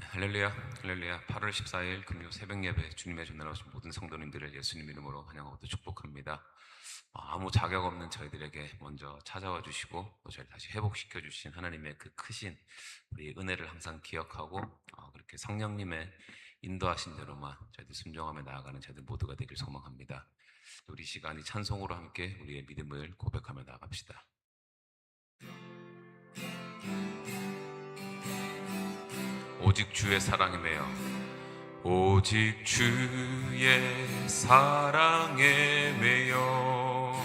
할렐루야, 할렐루야. 8월 14일 금요 새벽 예배 주님의 전에 나오신 모든 성도님들을 예수님 이름으로 환영하고 또 축복합니다. 아무 자격 없는 저희들에게 먼저 찾아와 주시고 또 저희를 다시 회복시켜 주신 하나님의 그 크신 우리 은혜를 항상 기억하고 그렇게 성령님의 인도하신 대로만 저희들 순종하며 나아가는 저희들 모두가 되길 소망합니다. 우리 시간이 찬송으로 함께 우리의 믿음을 고백하며 나아갑시다. 오직 주의 사랑에 매여 오직 주의 사랑에 매여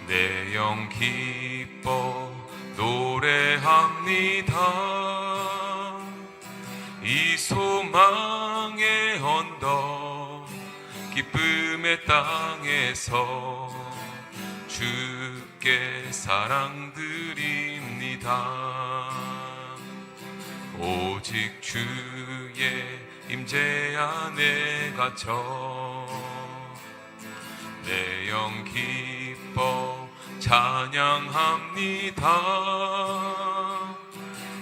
내 영 기뻐 노래합니다. 이 소망의 언덕 기쁨의 땅에서 주께 사랑 드립니다. 오직 주의 임재 안에 갇혀 내 영 기뻐 찬양합니다.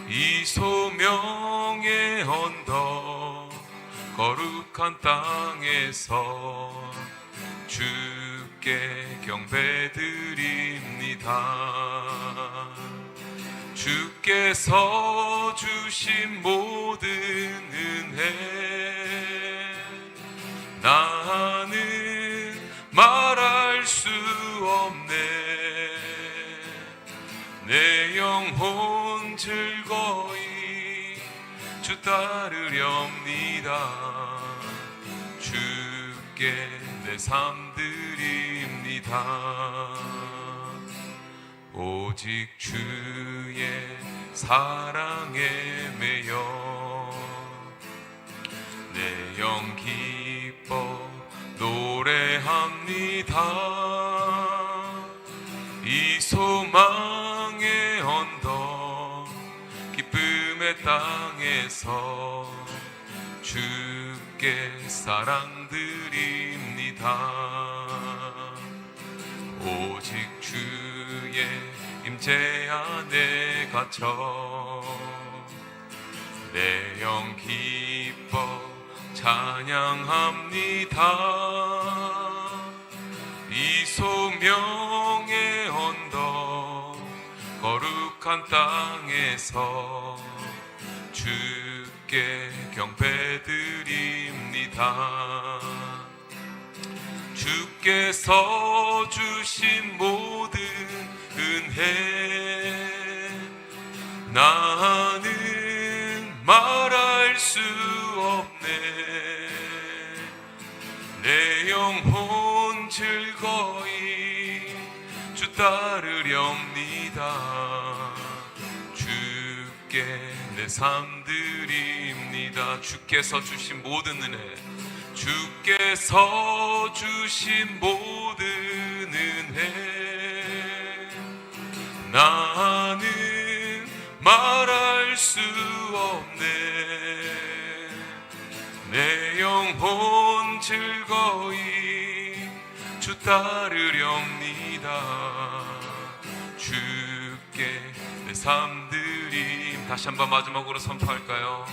이 소명의 언덕 거룩한 땅에서 주께 경배드립니다. 주께서 주신 모든 은혜 나는 말할 수 없네. 내 영혼 즐거이 주 따르렵니다. 주께 내 삶 드립니다. 오직 주의 사랑에 매여 내 영 기뻐 노래합니다. 이 소망의 언덕 기쁨의 땅에서 주께 사랑 드립니다. 오직 주의 임재 안에 갇혀 내 영 기뻐 찬양합니다. 이 소명의 언덕 거룩한 땅에서 주께 경배드립니다. 주께서 주신 모든 은혜 나는 말할 수 없네. 내 영혼 즐거이 주 따르렵니다. 주께 내 삶 드립니다. 주께서 주신 모든 은혜 주께서 주신 모든 은혜 나는 말할 수 없네. 내 영혼 즐거이 주 따르렵니다. 주께 내 삶 드림. 다시 한번 마지막으로 선포할까요?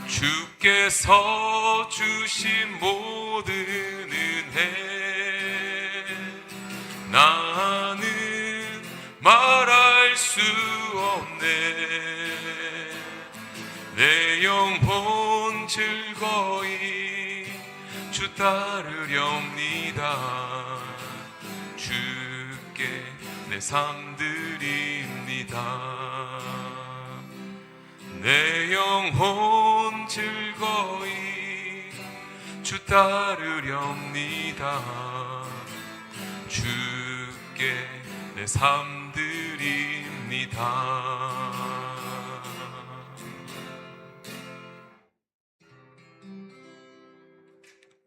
주께서 주신 모든 은혜 나는 말할 수 없네. 내 영혼 즐거이 주 따르렵니다. 주께 내 삶 드립니다. 내 영혼 즐거이 주 따르렵니다. 주께 내 삶 드립니다.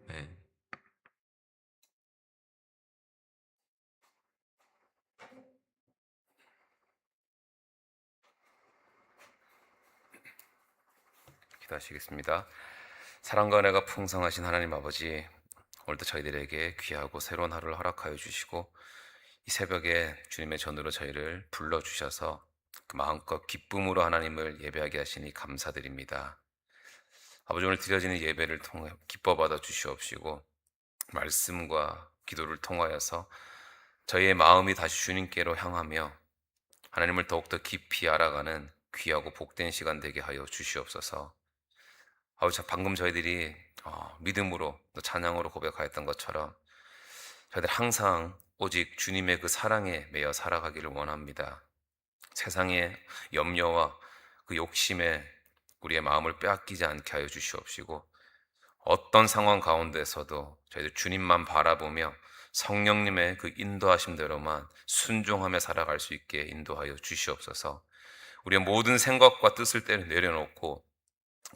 네. 기도하시겠습니다. 사랑과 은혜가 풍성하신 하나님 아버지, 오늘도 저희들에게 귀하고 새로운 하루를 허락하여 주시고 이 새벽에 주님의 전으로 저희를 불러주셔서 그 마음껏 기쁨으로 하나님을 예배하게 하시니 감사드립니다. 아버지, 오늘 드려지는 예배를 통해 기뻐 받아 주시옵시고 말씀과 기도를 통하여서 저희의 마음이 다시 주님께로 향하며 하나님을 더욱더 깊이 알아가는 귀하고 복된 시간 되게 하여 주시옵소서. 아버지, 방금 저희들이 믿음으로 또 찬양으로 고백하였던 것처럼 저희들 항상 오직 주님의 그 사랑에 매여 살아가기를 원합니다. 세상의 염려와 그 욕심에 우리의 마음을 빼앗기지 않게 하여 주시옵시고 어떤 상황 가운데서도 저희들 주님만 바라보며 성령님의 그 인도하심대로만 순종하며 살아갈 수 있게 인도하여 주시옵소서. 우리의 모든 생각과 뜻을 내려놓고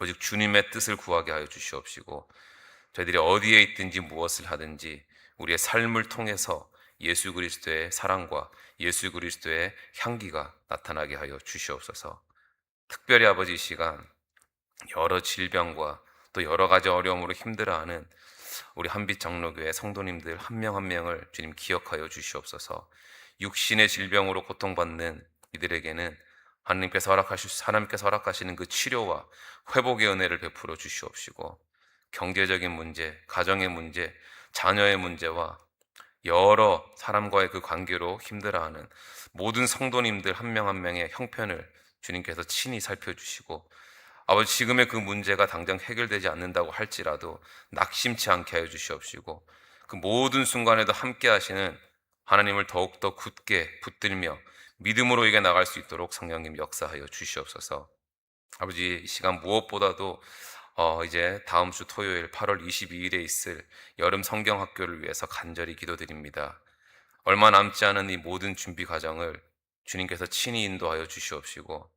오직 주님의 뜻을 구하게 하여 주시옵시고 저희들이 어디에 있든지 무엇을 하든지 우리의 삶을 통해서 예수 그리스도의 사랑과 예수 그리스도의 향기가 나타나게 하여 주시옵소서. 특별히 아버지, 이 시간 여러 질병과 또 여러 가지 어려움으로 힘들어하는 우리 한빛 장로교회 성도님들 한 명 한 명을 주님 기억하여 주시옵소서. 육신의 질병으로 고통받는 이들에게는 하나님께서 허락하시는 그 치료와 회복의 은혜를 베풀어 주시옵시고 경제적인 문제, 가정의 문제, 자녀의 문제와 여러 사람과의 그 관계로 힘들어하는 모든 성도님들 한 명 한 명의 형편을 주님께서 친히 살펴주시고 아버지, 지금의 그 문제가 당장 해결되지 않는다고 할지라도 낙심치 않게 하여 주시옵시고 그 모든 순간에도 함께 하시는 하나님을 더욱더 굳게 붙들며 믿음으로 이겨 나갈 수 있도록 성령님 역사하여 주시옵소서. 아버지, 이 시간 무엇보다도 이제 다음 주 토요일 8월 22일에 있을 여름 성경학교를 위해서 간절히 기도드립니다. 얼마 남지 않은 이 모든 준비 과정을 주님께서 친히 인도하여 주시옵시고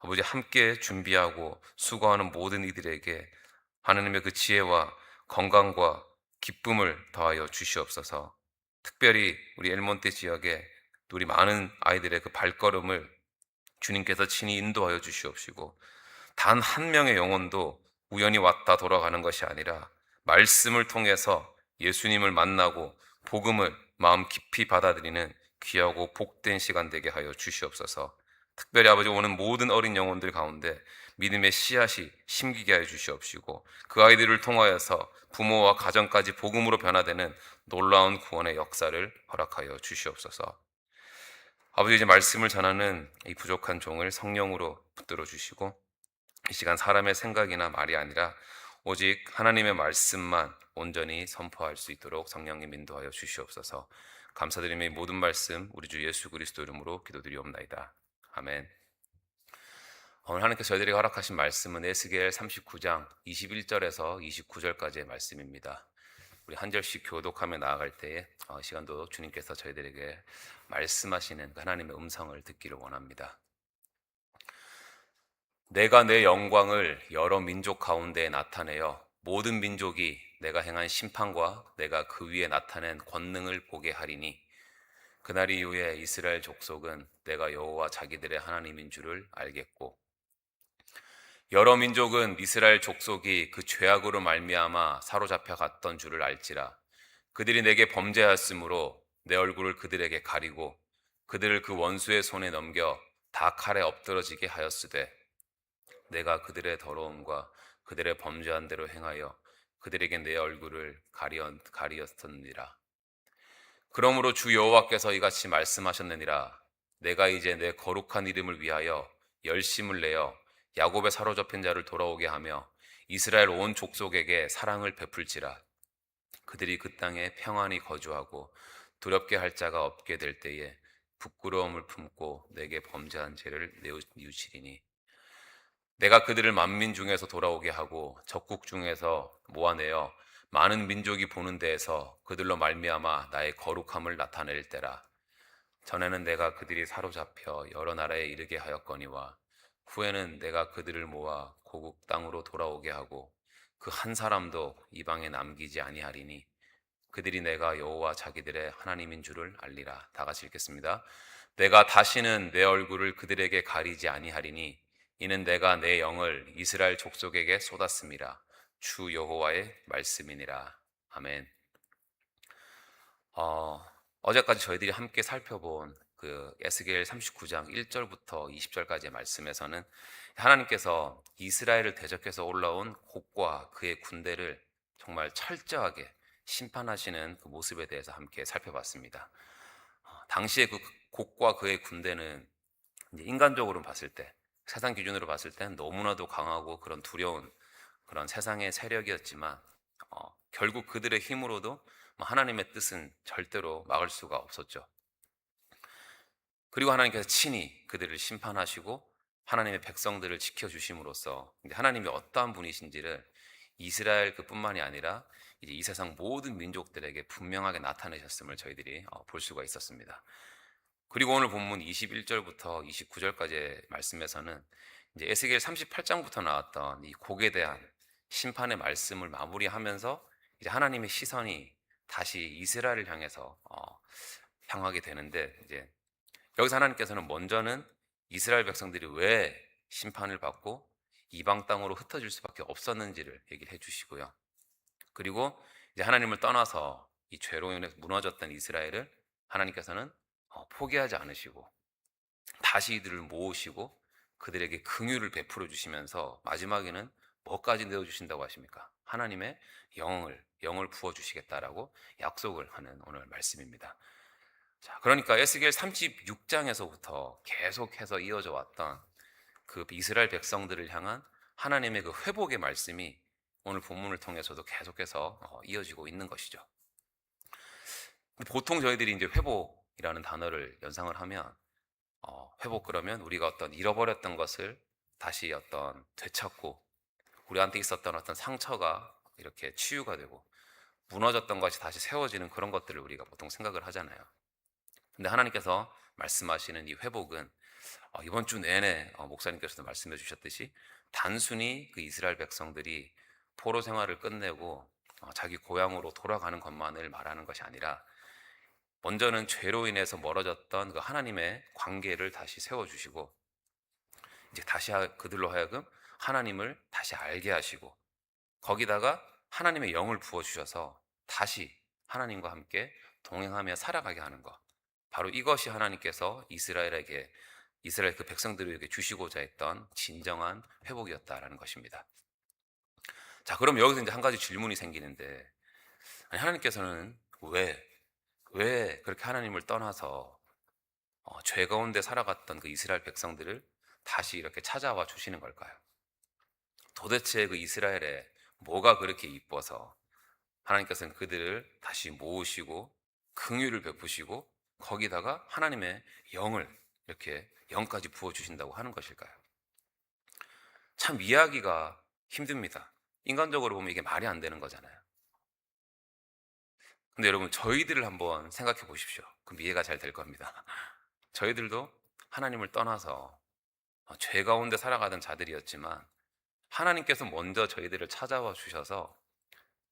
아버지, 함께 준비하고 수고하는 모든 이들에게 하나님의 그 지혜와 건강과 기쁨을 더하여 주시옵소서. 특별히 우리 엘몬테 지역에 우리 많은 아이들의 그 발걸음을 주님께서 친히 인도하여 주시옵시고 단 한 명의 영혼도 우연히 왔다 돌아가는 것이 아니라 말씀을 통해서 예수님을 만나고 복음을 마음 깊이 받아들이는 귀하고 복된 시간 되게 하여 주시옵소서. 특별히 아버지, 오는 모든 어린 영혼들 가운데 믿음의 씨앗이 심기게 하여 주시옵시고 그 아이들을 통하여서 부모와 가정까지 복음으로 변화되는 놀라운 구원의 역사를 허락하여 주시옵소서. 아버지, 이제 말씀을 전하는 이 부족한 종을 성령으로 붙들어 주시고 이 시간 사람의 생각이나 말이 아니라 오직 하나님의 말씀만 온전히 선포할 수 있도록 성령님 인도하여 주시옵소서. 감사드리며 이 모든 말씀 우리 주 예수 그리스도 이름으로 기도드리옵나이다. 아멘. 오늘 하나님께서 저희들에게 허락하신 말씀은 에스겔 39장 21절에서 29절까지의 말씀입니다. 우리 한 절씩 교독하며 나아갈 때에 시간도 주님께서 저희들에게 말씀하시는 하나님의 음성을 듣기를 원합니다. 내가 내 영광을 여러 민족 가운데에 나타내어 모든 민족이 내가 행한 심판과 내가 그 위에 나타낸 권능을 보게 하리니 그날 이후에 이스라엘 족속은 내가 여호와 자기들의 하나님인 줄을 알겠고 여러 민족은 이스라엘 족속이 그 죄악으로 말미암아 사로잡혀 갔던 줄을 알지라. 그들이 내게 범죄하였으므로 내 얼굴을 그들에게 가리고 그들을 그 원수의 손에 넘겨 다 칼에 엎드러지게 하였으되 내가 그들의 더러움과 그들의 범죄한 대로 행하여 그들에게 내 얼굴을 가리었느니라. 그러므로 주 여호와께서 이같이 말씀하셨느니라. 내가 이제 내 거룩한 이름을 위하여 열심을 내어 야곱의 사로잡힌 자를 돌아오게 하며 이스라엘 온 족속에게 사랑을 베풀지라. 그들이 그 땅에 평안히 거주하고 두렵게 할 자가 없게 될 때에 부끄러움을 품고 내게 범죄한 죄를 뉘우치리니 내가 그들을 만민 중에서 돌아오게 하고 적국 중에서 모아내어 많은 민족이 보는 데에서 그들로 말미암아 나의 거룩함을 나타낼 때라. 전에는 내가 그들이 사로잡혀 여러 나라에 이르게 하였거니와 후에는 내가 그들을 모아 고국 땅으로 돌아오게 하고 그 한 사람도 이방에 남기지 아니하리니 그들이 내가 여호와 자기들의 하나님인 줄을 알리라. 다 같이 읽겠습니다. 내가 다시는 내 얼굴을 그들에게 가리지 아니하리니 이는 내가 내 영을 이스라엘 족속에게 쏟았음이라. 주 여호와의 말씀이니라. 아멘. 어제까지 저희들이 함께 살펴본 그 에스겔 39장 1절부터 20절까지의 말씀에서는 하나님께서 이스라엘을 대적해서 올라온 곡과 그의 군대를 정말 철저하게 심판하시는 그 모습에 대해서 함께 살펴봤습니다. 당시에 그 곡과 그의 군대는 이제 인간적으로 봤을 때, 세상 기준으로 봤을 때는 너무나도 강하고 그런 두려운 그런 세상의 세력이었지만 결국 그들의 힘으로도 하나님의 뜻은 절대로 막을 수가 없었죠. 그리고 하나님께서 친히 그들을 심판하시고 하나님의 백성들을 지켜주심으로써 하나님이 어떠한 분이신지를 이스라엘 그뿐만이 아니라 이제 이 세상 모든 민족들에게 분명하게 나타내셨음을 저희들이 볼 수가 있었습니다. 그리고 오늘 본문 21절부터 29절까지의 말씀에서는 이제 에스겔 38장부터 나왔던 이 곡에 대한 심판의 말씀을 마무리하면서 이제 하나님의 시선이 다시 이스라엘을 향해서 향하게 되는데, 이제 여기서 하나님께서는 먼저는 이스라엘 백성들이 왜 심판을 받고 이방 땅으로 흩어질 수밖에 없었는지를 얘기를 해주시고요. 그리고 이제 하나님을 떠나서 이 죄로 인해서 무너졌던 이스라엘을 하나님께서는 포기하지 않으시고 다시 이들을 모으시고 그들에게 긍휼을 베풀어 주시면서 마지막에는 뭐까지 내어 주신다고 하십니까? 하나님의 영을 부어 주시겠다라고 약속을 하는 오늘 말씀입니다. 자, 그러니까 에스겔 36장에서부터 계속해서 이어져 왔던 그 이스라엘 백성들을 향한 하나님의 그 회복의 말씀이 오늘 본문을 통해서도 계속해서 이어지고 있는 것이죠. 보통 저희들이 이제 회복이라는 단어를 연상을 하면 회복 그러면 우리가 어떤 잃어버렸던 것을 다시 어떤 되찾고 우리한테 있었던 어떤 상처가 이렇게 치유가 되고 무너졌던 것이 다시 세워지는 그런 것들을 우리가 보통 생각을 하잖아요. 근데 하나님께서 말씀하시는 이 회복은 이번 주 내내 목사님께서도 말씀해 주셨듯이 단순히 그 이스라엘 백성들이 포로 생활을 끝내고 자기 고향으로 돌아가는 것만을 말하는 것이 아니라 먼저는 죄로 인해서 멀어졌던 그 하나님의 관계를 다시 세워주시고 이제 다시 그들로 하여금 하나님을 다시 알게 하시고 거기다가 하나님의 영을 부어주셔서 다시 하나님과 함께 동행하며 살아가게 하는 것, 바로 이것이 하나님께서 이스라엘 그 백성들에게 주시고자 했던 진정한 회복이었다라는 것입니다. 자, 그럼 여기서 이제 한 가지 질문이 생기는데, 아니, 하나님께서는 왜 그렇게 하나님을 떠나서 죄 가운데 살아갔던 그 이스라엘 백성들을 다시 이렇게 찾아와 주시는 걸까요? 도대체 그 이스라엘에 뭐가 그렇게 이뻐서 하나님께서는 그들을 다시 모으시고 긍휼을 베푸시고 거기다가 하나님의 영을 이렇게 영까지 부어주신다고 하는 것일까요? 참 이해하기가 힘듭니다. 인간적으로 보면 이게 말이 안 되는 거잖아요. 근데 여러분, 저희들을 한번 생각해 보십시오. 그럼 이해가 잘 될 겁니다. 저희들도 하나님을 떠나서 죄 가운데 살아가던 자들이었지만 하나님께서 먼저 저희들을 찾아와 주셔서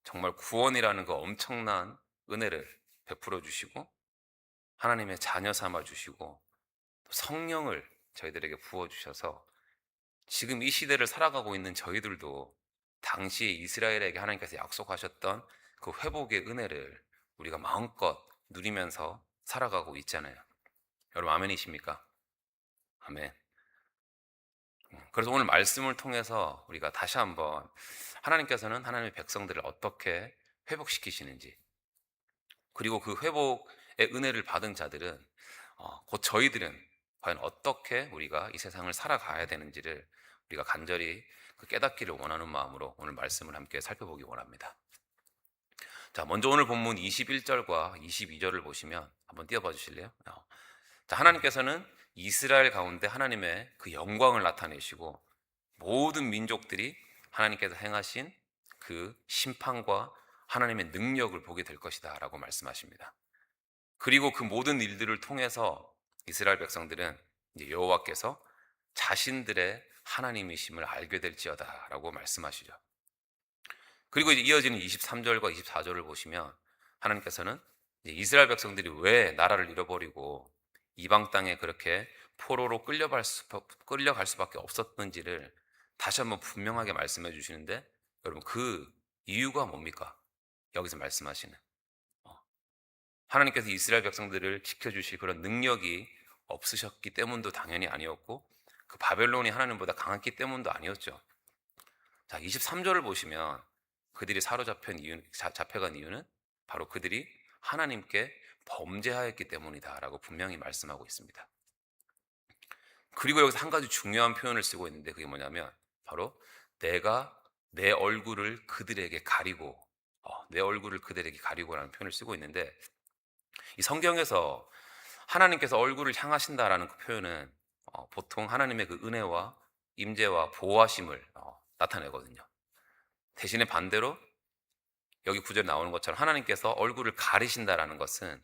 정말 구원이라는 그 엄청난 은혜를 베풀어 주시고 하나님의 자녀 삼아 주시고 성령을 저희들에게 부어 주셔서 지금 이 시대를 살아가고 있는 저희들도 당시 이스라엘에게 하나님께서 약속하셨던 그 회복의 은혜를 우리가 마음껏 누리면서 살아가고 있잖아요. 여러분 아멘이십니까? 아멘. 그래서 오늘 말씀을 통해서 우리가 다시 한번 하나님께서는 하나님의 백성들을 어떻게 회복시키시는지, 그리고 그 회복의 은혜를 받은 자들은 곧 저희들은 과연 어떻게 우리가 이 세상을 살아가야 되는지를 우리가 간절히 그 깨닫기를 원하는 마음으로 오늘 말씀을 함께 살펴보기 원합니다. 자, 먼저 오늘 본문 21절과 22절을 보시면 한번 띄워봐 주실래요? 자, 하나님께서는 이스라엘 가운데 하나님의 그 영광을 나타내시고 모든 민족들이 하나님께서 행하신 그 심판과 하나님의 능력을 보게 될 것이다 라고 말씀하십니다. 그리고 그 모든 일들을 통해서 이스라엘 백성들은 이제 여호와께서 자신들의 하나님이심을 알게 될지어다 라고 말씀하시죠. 그리고 이제 이어지는 23절과 24절을 보시면 하나님께서는 이제 이스라엘 백성들이 왜 나라를 잃어버리고 이방 땅에 그렇게 포로로 끌려갈 수밖에 없었는지를 다시 한번 분명하게 말씀해 주시는데, 여러분 그 이유가 뭡니까? 여기서 말씀하시는 하나님께서 이스라엘 백성들을 지켜주실 그런 능력이 없으셨기 때문도 당연히 아니었고, 그 바벨론이 하나님보다 강했기 때문도 아니었죠. 자, 23절을 보시면 그들이 잡혀간 이유는 바로 그들이 하나님께 범죄하였기 때문이다라고 분명히 말씀하고 있습니다. 그리고 여기서 한 가지 중요한 표현을 쓰고 있는데, 그게 뭐냐면 바로 내가 내 얼굴을 그들에게 가리고, 내 얼굴을 그들에게 가리고라는 표현을 쓰고 있는데, 이 성경에서 하나님께서 얼굴을 향하신다라는 그 표현은 보통 하나님의 그 은혜와 임재와 보호하심을 나타내거든요. 대신에 반대로 여기 구절에 나오는 것처럼 하나님께서 얼굴을 가리신다라는 것은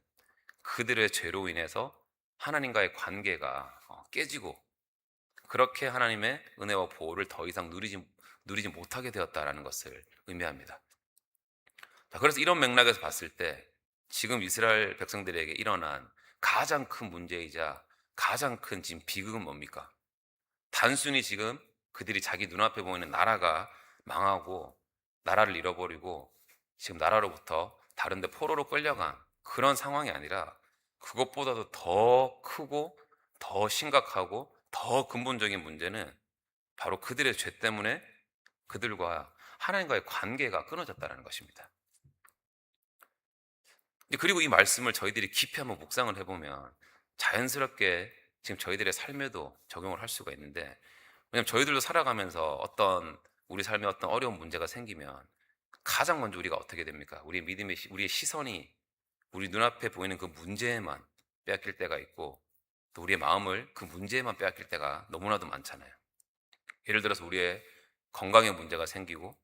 그들의 죄로 인해서 하나님과의 관계가 깨지고, 그렇게 하나님의 은혜와 보호를 더 이상 누리지 못하게 되었다라는 것을 의미합니다. 자, 그래서 이런 맥락에서 봤을 때 지금 이스라엘 백성들에게 일어난 가장 큰 문제이자 가장 큰 지금 비극은 뭡니까? 단순히 지금 그들이 자기 눈앞에 보이는 나라가 망하고 나라를 잃어버리고 지금 나라로부터 다른 데 포로로 끌려간 그런 상황이 아니라, 그것보다도 더 크고 더 심각하고 더 근본적인 문제는 바로 그들의 죄 때문에 그들과 하나님과의 관계가 끊어졌다는 것입니다. 그리고 이 말씀을 저희들이 깊이 한번 묵상을 해보면 자연스럽게 지금 저희들의 삶에도 적용을 할 수가 있는데, 왜냐하면 저희들도 살아가면서 우리 삶에 어떤 어려운 문제가 생기면 가장 먼저 우리가 어떻게 됩니까? 우리의 시선이 우리 눈앞에 보이는 그 문제에만 빼앗길 때가 있고, 또 우리의 마음을 그 문제에만 빼앗길 때가 너무나도 많잖아요. 예를 들어서 우리의 건강에 문제가 생기고,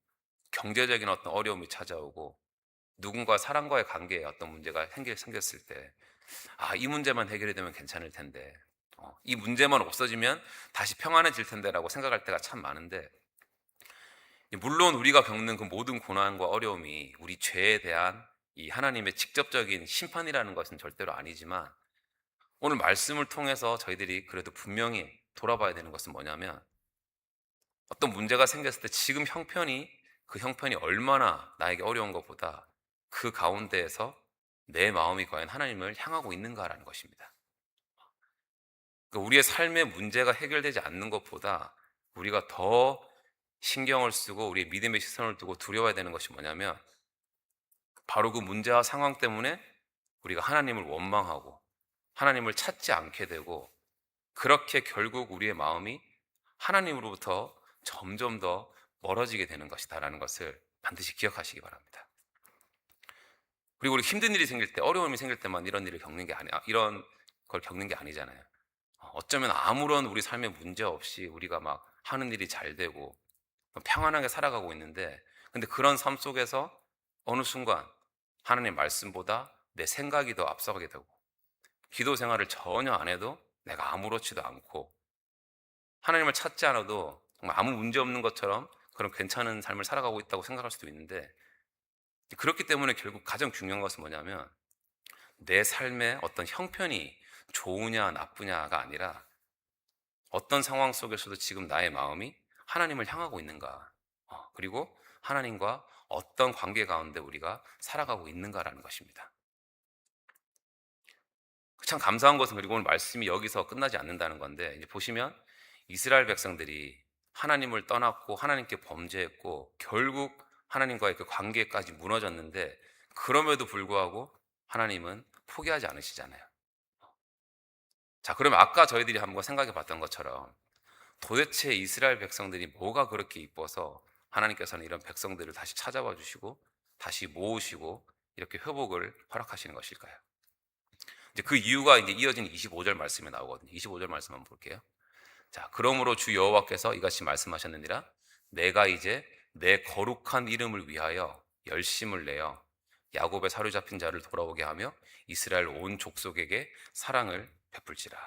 경제적인 어떤 어려움이 찾아오고, 누군가 사람과의 관계에 어떤 문제가 생겼을 때, 이 문제만 해결이 되면 괜찮을 텐데, 이 문제만 없어지면 다시 평안해질 텐데라고 생각할 때가 참 많은데, 물론 우리가 겪는 그 모든 고난과 어려움이 우리 죄에 대한 이 하나님의 직접적인 심판이라는 것은 절대로 아니지만, 오늘 말씀을 통해서 저희들이 그래도 분명히 돌아봐야 되는 것은 뭐냐면, 어떤 문제가 생겼을 때 지금 그 형편이 얼마나 나에게 어려운 것보다 그 가운데에서 내 마음이 과연 하나님을 향하고 있는가라는 것입니다. 그러니까 우리의 삶의 문제가 해결되지 않는 것보다 우리가 더 신경을 쓰고 우리의 믿음의 시선을 두고 두려워야 되는 것이 뭐냐면, 바로 그 문제와 상황 때문에 우리가 하나님을 원망하고 하나님을 찾지 않게 되고, 그렇게 결국 우리의 마음이 하나님으로부터 점점 더 멀어지게 되는 것이다라는 것을 반드시 기억하시기 바랍니다. 그리고 우리 힘든 일이 생길 때, 어려움이 생길 때만 이런 이런 걸 겪는 게 아니잖아요. 어쩌면 아무런 우리 삶에 문제 없이 우리가 막 하는 일이 잘 되고 평안하게 살아가고 있는데, 근데 그런 삶 속에서 어느 순간 하나님 말씀보다 내 생각이 더 앞서가게 되고, 기도 생활을 전혀 안 해도 내가 아무렇지도 않고, 하나님을 찾지 않아도 정말 아무 문제 없는 것처럼 그런 괜찮은 삶을 살아가고 있다고 생각할 수도 있는데, 그렇기 때문에 결국 가장 중요한 것은 뭐냐면, 내 삶의 어떤 형편이 좋으냐 나쁘냐가 아니라 어떤 상황 속에서도 지금 나의 마음이 하나님을 향하고 있는가, 그리고 하나님과 어떤 관계 가운데 우리가 살아가고 있는가라는 것입니다. 참 감사한 것은, 그리고 오늘 말씀이 여기서 끝나지 않는다는 건데, 이제 보시면 이스라엘 백성들이 하나님을 떠났고 하나님께 범죄했고 결국 하나님과의 그 관계까지 무너졌는데, 그럼에도 불구하고 하나님은 포기하지 않으시잖아요. 자, 그러면 아까 저희들이 한번 생각해 봤던 것처럼 도대체 이스라엘 백성들이 뭐가 그렇게 이뻐서 하나님께서는 이런 백성들을 다시 찾아와 주시고 다시 모으시고 이렇게 회복을 허락하시는 것일까요? 이제 그 이유가 이제 이어진 25절 말씀에 나오거든요. 25절 말씀 한번 볼게요. 자, 그러므로 주 여호와께서 이같이 말씀하셨느니라. 내가 이제 내 거룩한 이름을 위하여 열심을 내어 야곱의 사로잡힌 자를 돌아오게 하며 이스라엘 온 족속에게 사랑을 베풀지라.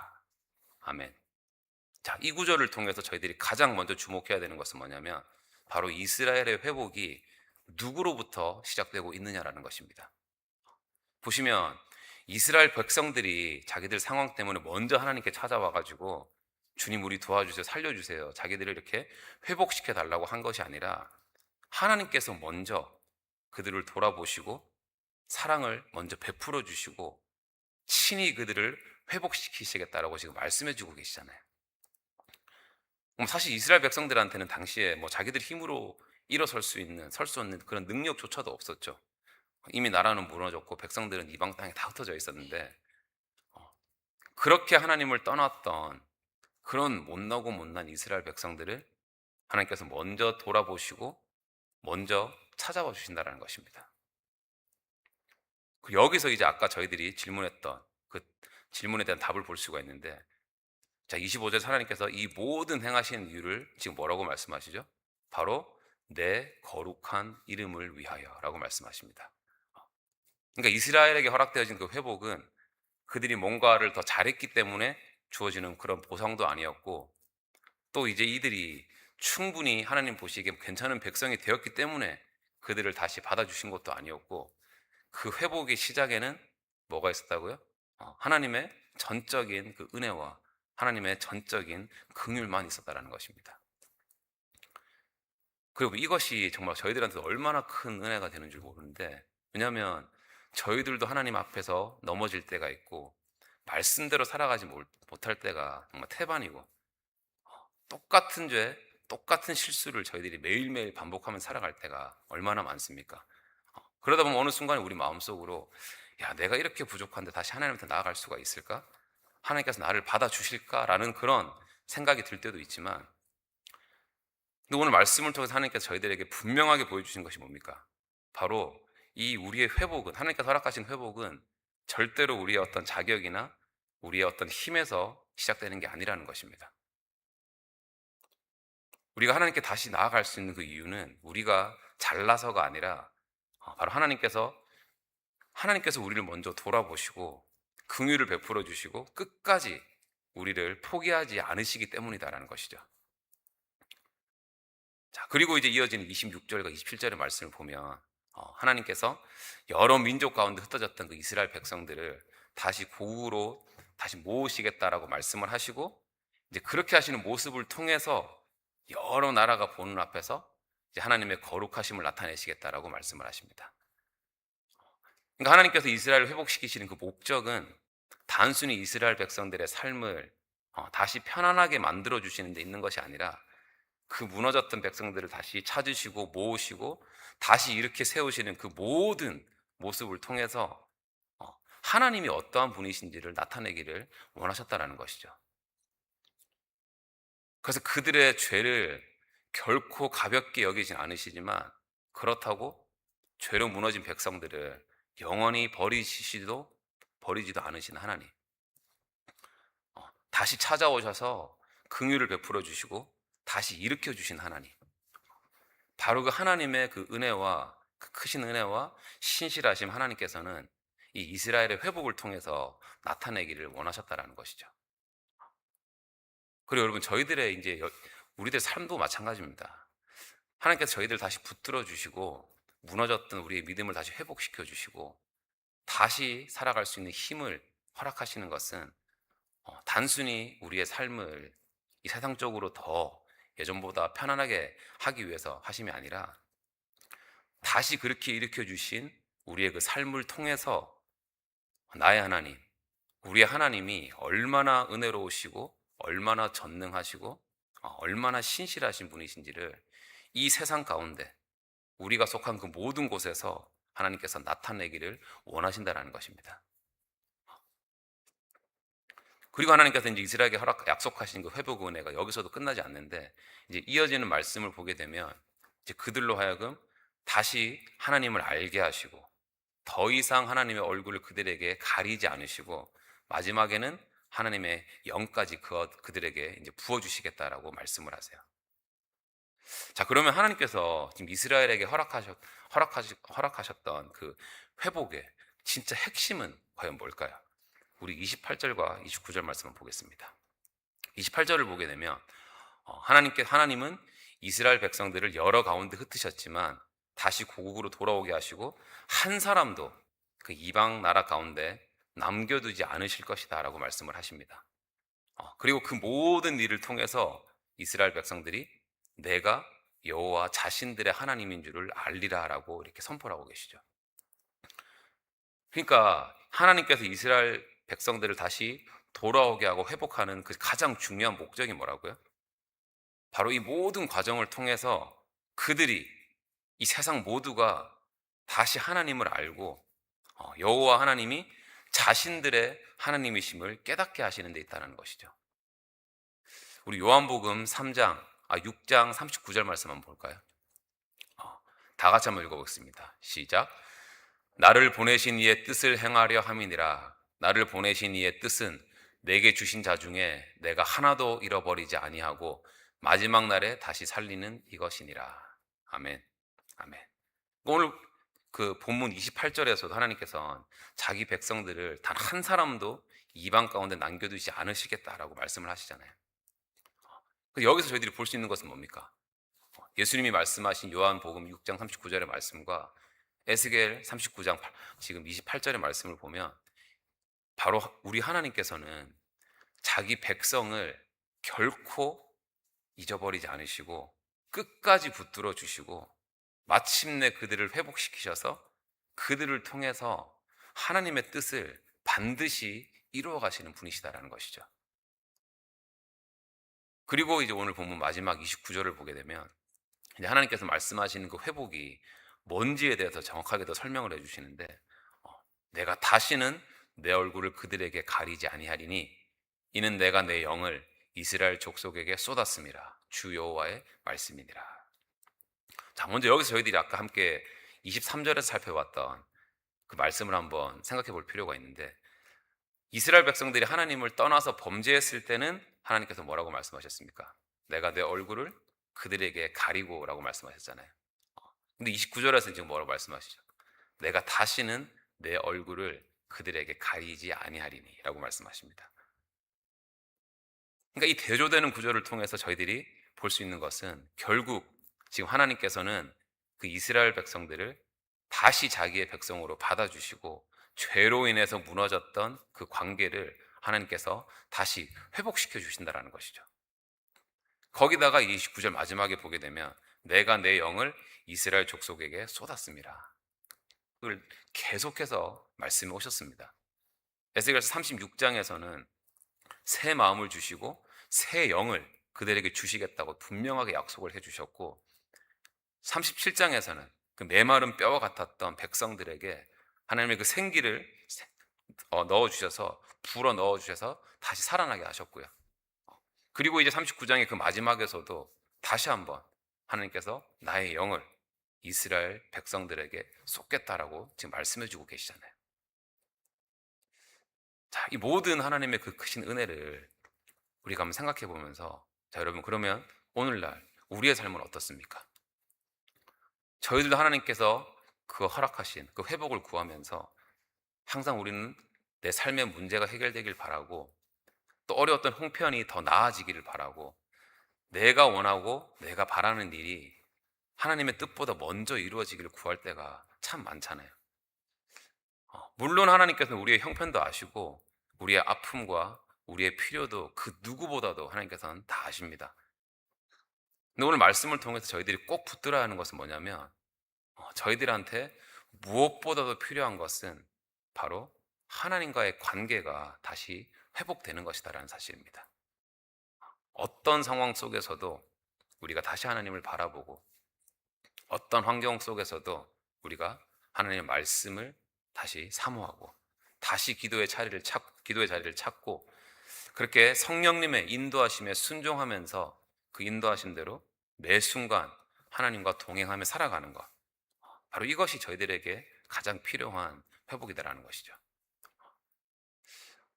아멘. 자, 이 구절을 통해서 저희들이 가장 먼저 주목해야 되는 것은 뭐냐면, 바로 이스라엘의 회복이 누구로부터 시작되고 있느냐라는 것입니다. 보시면 이스라엘 백성들이 자기들 상황 때문에 먼저 하나님께 찾아와가지고 주님 우리 도와주세요, 살려주세요, 자기들을 이렇게 회복시켜 달라고 한 것이 아니라, 하나님께서 먼저 그들을 돌아보시고 사랑을 먼저 베풀어 주시고 친히 그들을 회복시키시겠다라고 지금 말씀해주고 계시잖아요. 사실 이스라엘 백성들한테는 당시에 뭐 자기들 힘으로 일어설 수 있는 설 수 없는 그런 능력조차도 없었죠. 이미 나라는 무너졌고 백성들은 이방 땅에 다 흩어져 있었는데, 그렇게 하나님을 떠났던 그런 못나고 못난 이스라엘 백성들을 하나님께서 먼저 돌아보시고 먼저 찾아와 주신다는 것입니다. 여기서 이제 아까 저희들이 질문했던 그 질문에 대한 답을 볼 수가 있는데, 자, 25절 하나님께서 이 모든 행하신 이유를 지금 뭐라고 말씀하시죠? 바로 내 거룩한 이름을 위하여라고 말씀하십니다. 그러니까 이스라엘에게 허락되어진 그 회복은 그들이 뭔가를 더 잘했기 때문에 주어지는 그런 보상도 아니었고, 또 이제 이들이 충분히 하나님 보시기에 괜찮은 백성이 되었기 때문에 그들을 다시 받아주신 것도 아니었고, 그 회복의 시작에는 뭐가 있었다고요? 하나님의 전적인 그 은혜와 하나님의 전적인 긍휼만 있었다라는 것입니다. 그리고 이것이 정말 저희들한테 얼마나 큰 은혜가 되는 줄 모르는데, 왜냐하면 저희들도 하나님 앞에서 넘어질 때가 있고 말씀대로 살아가지 못할 때가 정말 태반이고, 똑같은 죄, 똑같은 실수를 저희들이 매일매일 반복하면서 살아갈 때가 얼마나 많습니까? 그러다 보면 어느 순간에 우리 마음속으로, 야, 내가 이렇게 부족한데 다시 하나님한테 나아갈 수가 있을까? 하나님께서 나를 받아주실까라는 그런 생각이 들 때도 있지만, 근데 오늘 말씀을 통해서 하나님께서 저희들에게 분명하게 보여주신 것이 뭡니까? 바로 이 우리의 회복은, 하나님께서 허락하신 회복은 절대로 우리의 어떤 자격이나 우리의 어떤 힘에서 시작되는 게 아니라는 것입니다. 우리가 하나님께 다시 나아갈 수 있는 그 이유는 우리가 잘나서가 아니라 바로 하나님께서 우리를 먼저 돌아보시고 긍휼을 베풀어 주시고 끝까지 우리를 포기하지 않으시기 때문이다라는 것이죠. 자, 그리고 이제 이어지는 26절과 27절의 말씀을 보면 하나님께서 여러 민족 가운데 흩어졌던 그 이스라엘 백성들을 다시 고국으로 다시 모으시겠다라고 말씀을 하시고, 이제 그렇게 하시는 모습을 통해서 여러 나라가 보는 앞에서 이제 하나님의 거룩하심을 나타내시겠다라고 말씀을 하십니다. 그러니까 하나님께서 이스라엘을 회복시키시는 그 목적은 단순히 이스라엘 백성들의 삶을 다시 편안하게 만들어 주시는 데 있는 것이 아니라, 그 무너졌던 백성들을 다시 찾으시고 모으시고 다시 이렇게 세우시는 그 모든 모습을 통해서 하나님이 어떠한 분이신지를 나타내기를 원하셨다라는 것이죠. 그래서 그들의 죄를 결코 가볍게 여기진 않으시지만, 그렇다고 죄로 무너진 백성들을 영원히 버리지도 않으신 하나님, 다시 찾아오셔서 긍휼을 베풀어 주시고 다시 일으켜 주신 하나님, 바로 그 하나님의 그 은혜와 그 크신 은혜와 신실하심 하나님께서는 이 이스라엘의 회복을 통해서 나타내기를 원하셨다라는 것이죠. 그리고 여러분, 저희들의 이제 우리들 삶도 마찬가지입니다. 하나님께서 저희들 다시 붙들어 주시고 무너졌던 우리의 믿음을 다시 회복시켜 주시고 다시 살아갈 수 있는 힘을 허락하시는 것은 단순히 우리의 삶을 이 세상적으로 더 예전보다 편안하게 하기 위해서 하심이 아니라, 다시 그렇게 일으켜 주신 우리의 그 삶을 통해서 나의 하나님, 우리의 하나님이 얼마나 은혜로우시고 얼마나 전능하시고 얼마나 신실하신 분이신지를 이 세상 가운데 우리가 속한 그 모든 곳에서 하나님께서 나타내기를 원하신다는 것입니다. 그리고 하나님께서 이제 이스라엘에게 약속하신 그 회복 은혜가 여기서도 끝나지 않는데, 이제 이어지는 말씀을 보게 되면 이제 그들로 하여금 다시 하나님을 알게 하시고 더 이상 하나님의 얼굴을 그들에게 가리지 않으시고 마지막에는 하나님의 영까지 그들에게 이제 부어주시겠다라고 말씀을 하세요. 자, 그러면 하나님께서 지금 이스라엘에게 허락하셨던 그 회복의 진짜 핵심은 과연 뭘까요? 우리 28절과 29절 말씀을 보겠습니다. 28절을 보게 되면 하나님은 이스라엘 백성들을 여러 가운데 흩으셨지만 다시 고국으로 돌아오게 하시고 한 사람도 그 이방 나라 가운데 남겨두지 않으실 것이다 라고 말씀을 하십니다. 그리고 그 모든 일을 통해서 이스라엘 백성들이 내가 여호와 자신들의 하나님인 줄을 알리라 라고 이렇게 선포를 하고 계시죠. 그러니까 하나님께서 이스라엘 백성들을 다시 돌아오게 하고 회복하는 그 가장 중요한 목적이 뭐라고요? 바로 이 모든 과정을 통해서 그들이, 이 세상 모두가 다시 하나님을 알고 여호와 하나님이 자신들의 하나님이심을 깨닫게 하시는 데 있다는 것이죠. 우리 요한복음 6장 39절 말씀 한번 볼까요? 다 같이 한번 읽어보겠습니다. 시작. 나를 보내신 이의 뜻을 행하려 함이니라. 나를 보내신 이의 뜻은 내게 주신 자 중에 내가 하나도 잃어버리지 아니하고 마지막 날에 다시 살리는 이것이니라. 아멘. 아멘. 오늘 그 본문 28절에서도 하나님께서 자기 백성들을 단 한 사람도 이방 가운데 남겨두지 않으시겠다라고 말씀을 하시잖아요. 여기서 저희들이 볼 수 있는 것은 뭡니까? 예수님이 말씀하신 요한복음 6장 39절의 말씀과 에스겔 39장 지금 28절의 말씀을 보면 바로 우리 하나님께서는 자기 백성을 결코 잊어버리지 않으시고 끝까지 붙들어 주시고 마침내 그들을 회복시키셔서 그들을 통해서 하나님의 뜻을 반드시 이루어 가시는 분이시다라는 것이죠. 그리고 이제 오늘 본문 마지막 29절을 보게 되면 이제 하나님께서 말씀하시는 그 회복이 뭔지에 대해서 정확하게 더 설명을 해주시는데 내가 다시는 내 얼굴을 그들에게 가리지 아니하리니 이는 내가 내 영을 이스라엘 족속에게 쏟았음이라. 주 여호와의 말씀이니라. 자, 먼저 여기서 저희들이 아까 함께 23절에서 살펴봤던 그 말씀을 한번 생각해 볼 필요가 있는데 이스라엘 백성들이 하나님을 떠나서 범죄했을 때는 하나님께서 뭐라고 말씀하셨습니까? 내가 내 얼굴을 그들에게 가리고 라고 말씀하셨잖아요. 근데 29절에서 지금 뭐라고 말씀하시죠? 내가 다시는 내 얼굴을 그들에게 가리지 아니하리니 라고 말씀하십니다. 그러니까 이 대조되는 구절을 통해서 저희들이 볼 수 있는 것은 결국 지금 하나님께서는 그 이스라엘 백성들을 다시 자기의 백성으로 받아주시고 죄로 인해서 무너졌던 그 관계를 하나님께서 다시 회복시켜 주신다는 것이죠. 거기다가 29절 마지막에 보게 되면 내가 내 영을 이스라엘 족속에게 쏟았습니다. 그걸 계속해서 말씀해 오셨습니다. 에스겔서 36장에서는 새 마음을 주시고 새 영을 그들에게 주시겠다고 분명하게 약속을 해주셨고 37장에서는 그 메마른 뼈와 같았던 백성들에게 하나님의 그 생기를 넣어주셔서 불어 넣어주셔서 다시 살아나게 하셨고요. 그리고 이제 39장의 그 마지막에서도 다시 한번 하나님께서 나의 영을 이스라엘 백성들에게 쏟겠다라고 지금 말씀해주고 계시잖아요. 자, 이 모든 하나님의 그 크신 은혜를 우리가 한번 생각해 보면서 자, 여러분 그러면 오늘날 우리의 삶은 어떻습니까? 저희들도 하나님께서 그 허락하신 그 회복을 구하면서 항상 우리는 내 삶의 문제가 해결되길 바라고 또 어려웠던 형편이 더 나아지기를 바라고 내가 원하고 내가 바라는 일이 하나님의 뜻보다 먼저 이루어지기를 구할 때가 참 많잖아요. 물론 하나님께서는 우리의 형편도 아시고 우리의 아픔과 우리의 필요도 그 누구보다도 하나님께서는 다 아십니다. 근데 오늘 말씀을 통해서 저희들이 꼭 붙들어야 하는 것은 뭐냐면 저희들한테 무엇보다도 필요한 것은 바로 하나님과의 관계가 다시 회복되는 것이다라는 사실입니다. 어떤 상황 속에서도 우리가 다시 하나님을 바라보고 어떤 환경 속에서도 우리가 하나님의 말씀을 다시 사모하고 다시 기도의 자리를 찾고 그렇게 성령님의 인도하심에 순종하면서 그 인도하심대로 매 순간 하나님과 동행하며 살아가는 것, 바로 이것이 저희들에게 가장 필요한 회복이다라는 것이죠.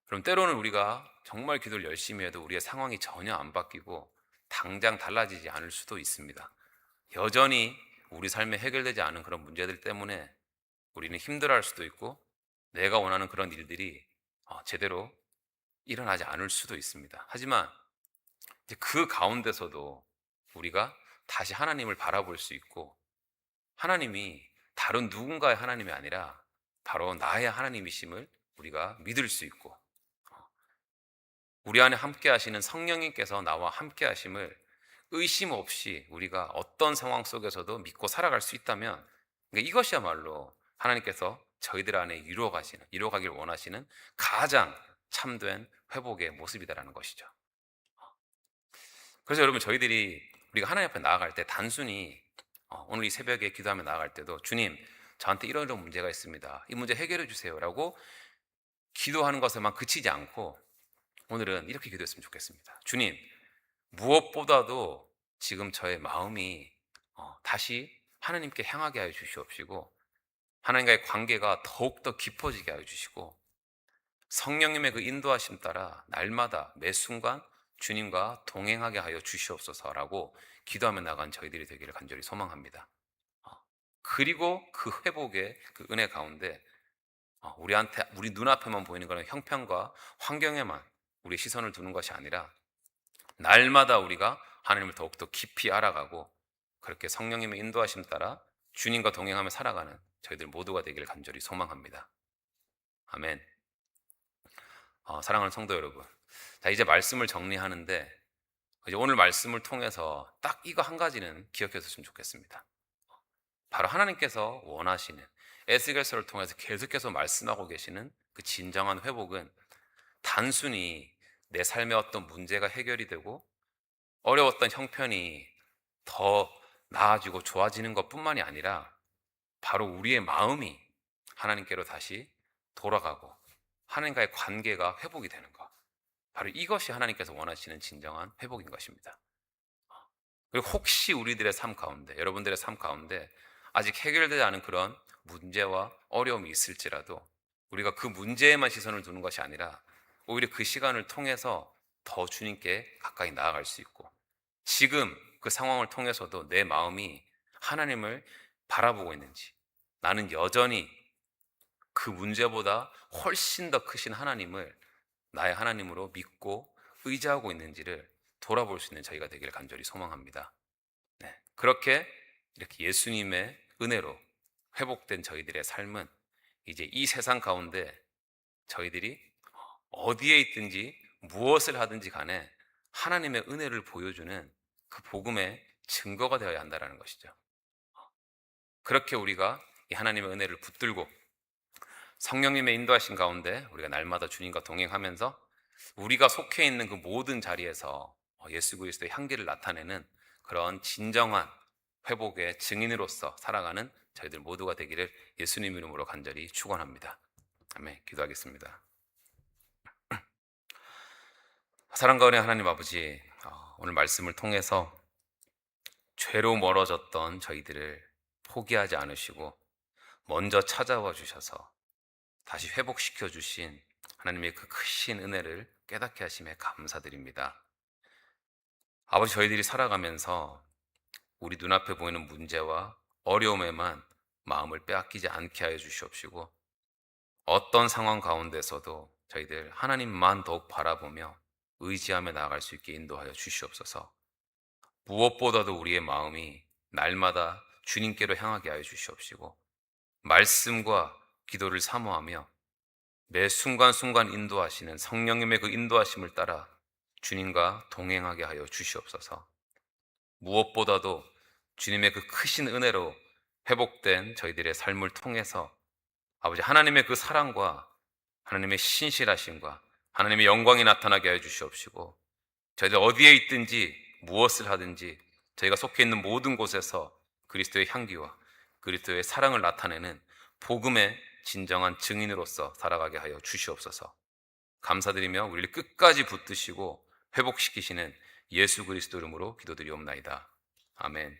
그럼 때로는 우리가 정말 기도를 열심히 해도 우리의 상황이 전혀 안 바뀌고 당장 달라지지 않을 수도 있습니다. 여전히 우리 삶에 해결되지 않은 그런 문제들 때문에 우리는 힘들어할 수도 있고 내가 원하는 그런 일들이 제대로 일어나지 않을 수도 있습니다. 하지만 이제 그 가운데서도 우리가 다시 하나님을 바라볼 수 있고 하나님이 다른 누군가의 하나님이 아니라 바로 나의 하나님이심을 우리가 믿을 수 있고 우리 안에 함께 하시는 성령님께서 나와 함께 하심을 의심 없이 우리가 어떤 상황 속에서도 믿고 살아갈 수 있다면 이것이야말로 하나님께서 저희들 안에 이루어가길 원하시는 가장 참된 회복의 모습이다라는 것이죠. 그래서 여러분, 우리가 하나님 앞에 나아갈 때 단순히 오늘 이 새벽에 기도하며 나아갈 때도 주님, 저한테 이런 문제가 있습니다, 이 문제 해결해 주세요 라고 기도하는 것에만 그치지 않고 오늘은 이렇게 기도했으면 좋겠습니다. 주님, 무엇보다도 지금 저의 마음이 다시 하나님께 향하게 하여 주시옵시고, 하나님과의 관계가 더욱더 깊어지게 하여 주시고, 성령님의 그 인도하심 따라 날마다 매 순간 주님과 동행하게 하여 주시옵소서라고 기도하며 나간 저희들이 되기를 간절히 소망합니다. 그리고 그 회복의 그 은혜 가운데 우리 눈앞에만 보이는 그런 형편과 환경에만 우리 시선을 두는 것이 아니라 날마다 우리가 하나님을 더욱더 깊이 알아가고 그렇게 성령님의 인도하심 따라 주님과 동행하며 살아가는 저희들 모두가 되기를 간절히 소망합니다. 아멘. 사랑하는 성도 여러분, 자, 이제 말씀을 정리하는데 이제 오늘 말씀을 통해서 딱 이거 한 가지는 기억했으면 좋겠습니다. 바로 하나님께서 원하시는, 에스겔서를 통해서 계속해서 말씀하고 계시는 그 진정한 회복은 단순히 내 삶의 어떤 문제가 해결이 되고 어려웠던 형편이 더 나아지고 좋아지는 것뿐만이 아니라 바로 우리의 마음이 하나님께로 다시 돌아가고 하나님과의 관계가 회복이 되는 것, 바로 이것이 하나님께서 원하시는 진정한 회복인 것입니다. 그리고 혹시 우리들의 삶 가운데, 여러분들의 삶 가운데 아직 해결되지 않은 그런 문제와 어려움이 있을지라도 우리가 그 문제에만 시선을 두는 것이 아니라 오히려 그 시간을 통해서 더 주님께 가까이 나아갈 수 있고, 지금 그 상황을 통해서도 내 마음이 하나님을 바라보고 있는지, 나는 여전히 그 문제보다 훨씬 더 크신 하나님을 나의 하나님으로 믿고 의지하고 있는지를 돌아볼 수 있는 저희가 되기를 간절히 소망합니다. 네, 그렇게 이렇게 예수님의 은혜로 회복된 저희들의 삶은 이제 이 세상 가운데 저희들이 어디에 있든지 무엇을 하든지 간에 하나님의 은혜를 보여주는 그 복음의 증거가 되어야 한다는 것이죠. 그렇게 우리가 이 하나님의 은혜를 붙들고 성령님의 인도하신 가운데 우리가 날마다 주님과 동행하면서 우리가 속해 있는 그 모든 자리에서 예수 그리스도의 향기를 나타내는 그런 진정한 회복의 증인으로서 살아가는 저희들 모두가 되기를 예수님 이름으로 간절히 축원합니다. 아멘. 기도하겠습니다. 사랑과 은혜 하나님 아버지, 오늘 말씀을 통해서 죄로 멀어졌던 저희들을 포기하지 않으시고 먼저 찾아와 주셔서 다시 회복시켜 주신 하나님의 그 크신 은혜를 깨닫게 하심에 감사드립니다. 아버지, 저희들이 살아가면서 우리 눈앞에 보이는 문제와 어려움에만 마음을 빼앗기지 않게 하여 주시옵시고, 어떤 상황 가운데서도 저희들 하나님만 더욱 바라보며 의지하며 나아갈 수 있게 인도하여 주시옵소서. 무엇보다도 우리의 마음이 날마다 주님께로 향하게 하여 주시옵시고, 말씀과 기도를 사모하며 매 순간순간 인도하시는 성령님의 그 인도하심을 따라 주님과 동행하게 하여 주시옵소서. 무엇보다도 주님의 그 크신 은혜로 회복된 저희들의 삶을 통해서 아버지, 하나님의 그 사랑과 하나님의 신실하심과 하나님의 영광이 나타나게 하여 주시옵시고, 저희들 어디에 있든지 무엇을 하든지 저희가 속해 있는 모든 곳에서 그리스도의 향기와 그리스도의 사랑을 나타내는 복음의 진정한 증인으로서 살아가게 하여 주시옵소서. 감사드리며 우리를 끝까지 붙드시고 회복시키시는 예수 그리스도 이름으로 기도드리옵나이다. 아멘.